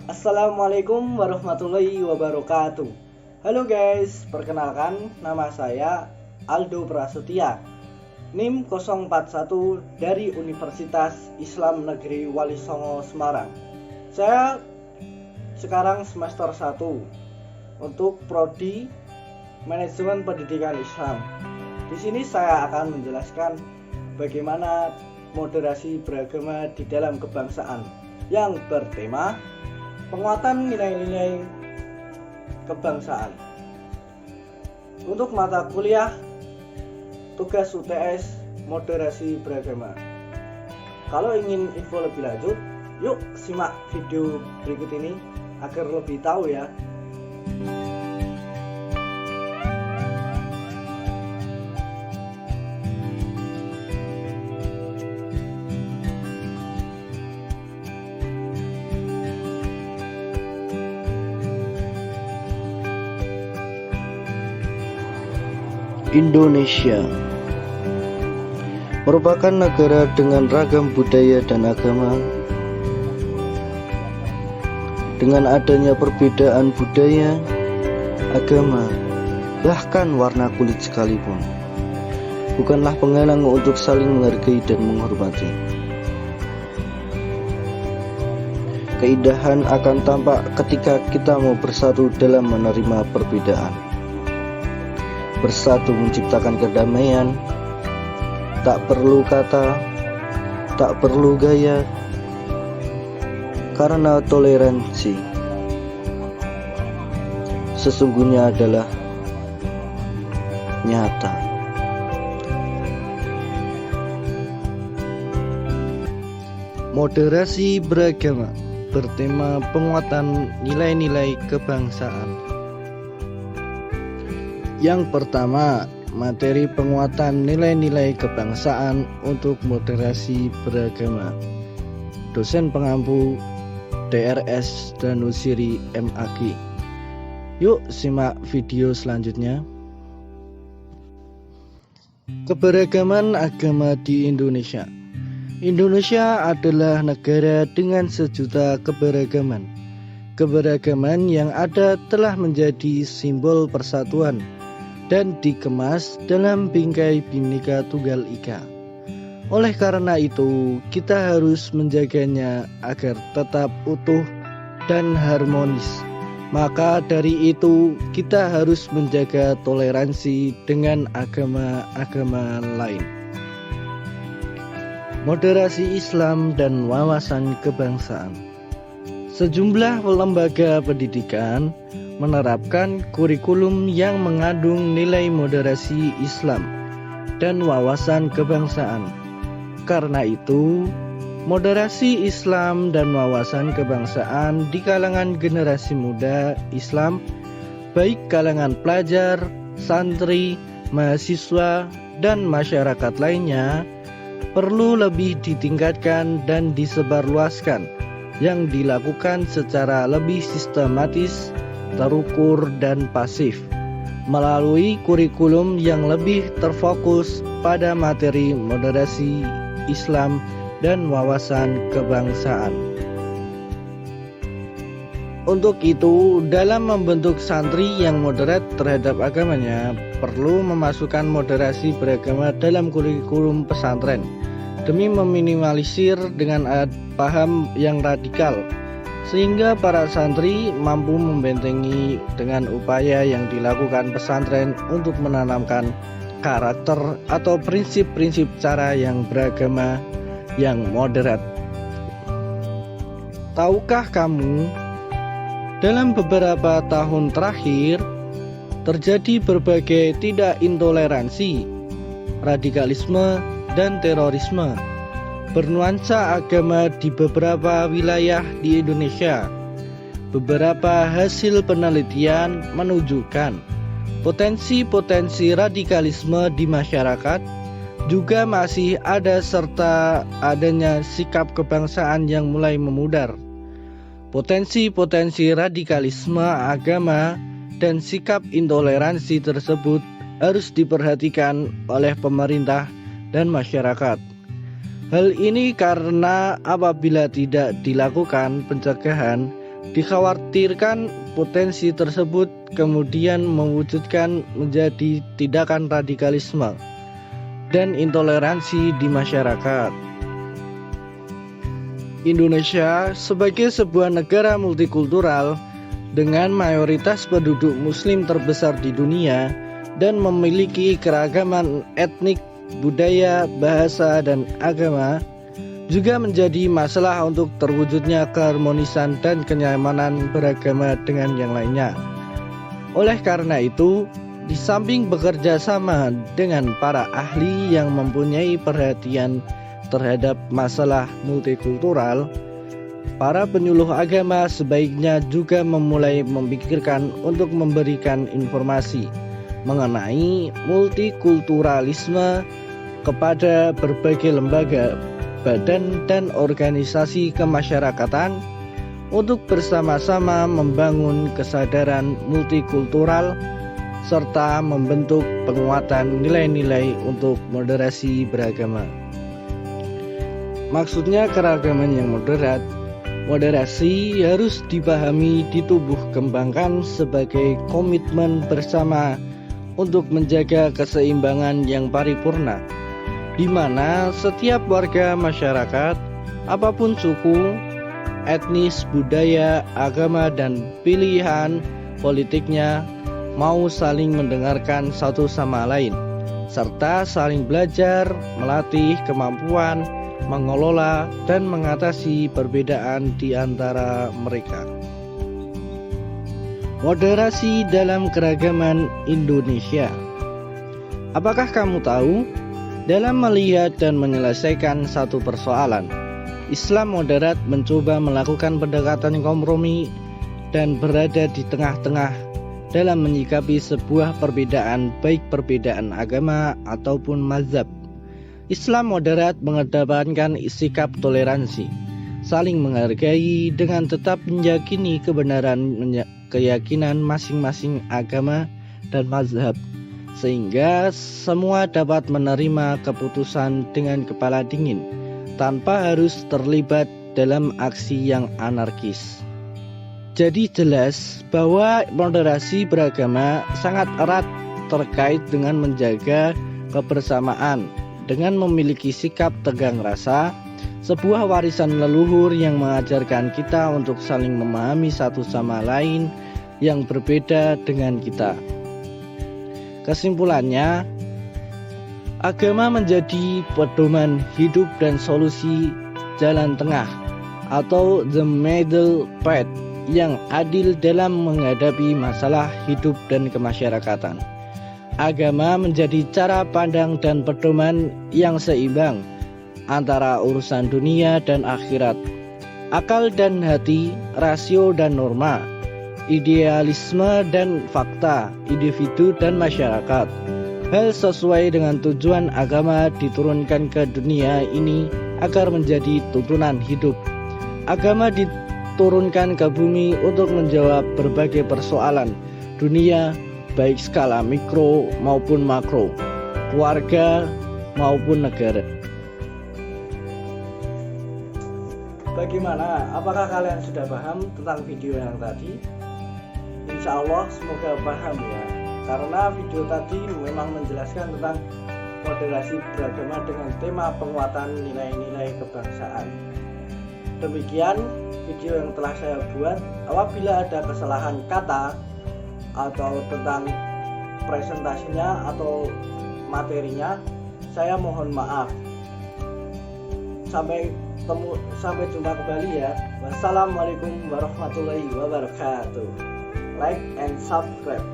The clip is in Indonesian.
Assalamualaikum warahmatullahi wabarakatuh. Halo guys, perkenalkan nama saya Aldo Prasetya, NIM 041 dari Universitas Islam Negeri Wali Songo Semarang. Saya sekarang semester 1 untuk prodi Manajemen Pendidikan Islam. Di sini saya akan menjelaskan bagaimana moderasi beragama di dalam kebangsaan yang bertema penguatan nilai-nilai kebangsaan. Untuk mata kuliah tugas UTS moderasi beragama. Kalau ingin info lebih lanjut, yuk simak video berikut ini agar lebih tahu ya. Indonesia merupakan negara dengan ragam budaya dan agama. Dengan adanya perbedaan budaya, agama, bahkan warna kulit sekalipun, bukanlah penghalang untuk saling menghargai dan menghormati. Keindahan akan tampak ketika kita mau bersatu dalam menerima perbedaan. Bersatu menciptakan kedamaian. Tak perlu kata, tak perlu gaya, karena toleransi sesungguhnya adalah nyata. Moderasi beragama bertema penguatan nilai-nilai kebangsaan. Yang pertama, materi penguatan nilai-nilai kebangsaan untuk moderasi beragama. Dosen pengampu DRS Danusiri MAG. Yuk simak video selanjutnya. Keberagaman agama di Indonesia. Indonesia adalah negara dengan sejuta keberagaman. Keberagaman yang ada telah menjadi simbol persatuan dan dikemas dalam bingkai Bhinneka Tunggal Ika. Oleh karena itu, kita harus menjaganya agar tetap utuh dan harmonis. Maka dari itu, kita harus menjaga toleransi dengan agama-agama lain. Moderasi Islam dan wawasan kebangsaan. Sejumlah lembaga pendidikan menerapkan kurikulum yang mengandung nilai moderasi Islam dan wawasan kebangsaan. Karena itu, moderasi Islam dan wawasan kebangsaan di kalangan generasi muda Islam, baik kalangan pelajar, santri, mahasiswa, dan masyarakat lainnya, perlu lebih ditingkatkan dan disebarluaskan, yang dilakukan secara lebih sistematis, terukur dan pasif melalui kurikulum yang lebih terfokus pada materi moderasi Islam dan wawasan kebangsaan. Untuk itu, dalam membentuk santri yang moderat terhadap agamanya, perlu memasukkan moderasi beragama dalam kurikulum pesantren demi meminimalisir dengan paham yang radikal, sehingga para santri mampu membentengi dengan upaya yang dilakukan pesantren untuk menanamkan karakter atau prinsip-prinsip cara yang beragama yang moderat. Tahukah kamu, dalam beberapa tahun terakhir terjadi berbagai tidak intoleransi, radikalisme, dan terorisme bernuansa agama di beberapa wilayah di Indonesia. Beberapa hasil penelitian menunjukkan potensi-potensi radikalisme di masyarakat juga masih ada, serta adanya sikap kebangsaan yang mulai memudar. Potensi-potensi radikalisme agama dan sikap intoleransi tersebut harus diperhatikan oleh pemerintah dan masyarakat. Hal ini karena apabila tidak dilakukan pencegahan Dikhawatirkan potensi tersebut kemudian mewujudkan menjadi tindakan radikalisme dan intoleransi di masyarakat. Indonesia sebagai sebuah negara multikultural dengan mayoritas penduduk muslim terbesar di dunia dan memiliki keragaman etnik, budaya, bahasa, dan agama, juga menjadi masalah untuk terwujudnya keharmonisan dan kenyamanan beragama dengan yang lainnya. Oleh karena itu, di samping bekerja sama dengan para ahli yang mempunyai perhatian terhadap masalah multikultural, para penyuluh agama sebaiknya juga memulai memikirkan untuk memberikan informasi mengenai multikulturalisme kepada berbagai lembaga, badan, dan organisasi kemasyarakatan untuk bersama-sama membangun kesadaran multikultural serta membentuk penguatan nilai-nilai untuk moderasi beragama. Maksudnya keragaman yang moderat. Moderasi harus dipahami ditubuh kembangkan sebagai komitmen bersama untuk menjaga keseimbangan yang paripurna, di mana setiap warga masyarakat, apapun suku, etnis, budaya, agama, dan pilihan politiknya, mau saling mendengarkan satu sama lain, serta saling belajar, melatih kemampuan, mengelola, dan mengatasi perbedaan di antara mereka. Moderasi dalam keragaman Indonesia. Apakah kamu tahu? Dalam melihat dan menyelesaikan satu persoalan, Islam moderat mencoba melakukan pendekatan kompromi dan berada di tengah-tengah dalam menyikapi sebuah perbedaan, baik perbedaan agama ataupun mazhab. Islam moderat mengedepankan sikap toleransi, saling menghargai dengan tetap meyakini kebenaran keyakinan masing-masing agama dan mazhab, sehingga semua dapat menerima keputusan dengan kepala dingin tanpa harus terlibat dalam aksi yang anarkis. Jadi jelas bahwa moderasi beragama sangat erat terkait dengan menjaga kebersamaan dengan memiliki sikap tegang rasa, sebuah warisan leluhur yang mengajarkan kita untuk saling memahami satu sama lain yang berbeda dengan kita. Kesimpulannya, agama menjadi pedoman hidup dan solusi jalan tengah atau the middle path yang adil dalam menghadapi masalah hidup dan kemasyarakatan. Agama menjadi cara pandang dan pedoman yang seimbang antara urusan dunia dan akhirat, akal dan hati, rasio dan norma, idealisme dan fakta, individu dan masyarakat. Hal sesuai dengan tujuan agama diturunkan ke dunia ini agar menjadi tuntunan hidup. Agama diturunkan ke bumi untuk menjawab berbagai persoalan dunia, baik skala mikro maupun makro, keluarga maupun negara. Bagaimana? Apakah kalian sudah paham tentang video yang tadi? Insya Allah semoga paham ya, karena video tadi memang menjelaskan tentang moderasi beragama dengan tema penguatan nilai-nilai kebangsaan. Demikian video yang telah saya buat. Apabila ada kesalahan kata atau tentang presentasinya atau materinya, saya mohon maaf. Sampai jumpa kembali ya. Wassalamualaikum warahmatullahi wabarakatuh. Like and subscribe.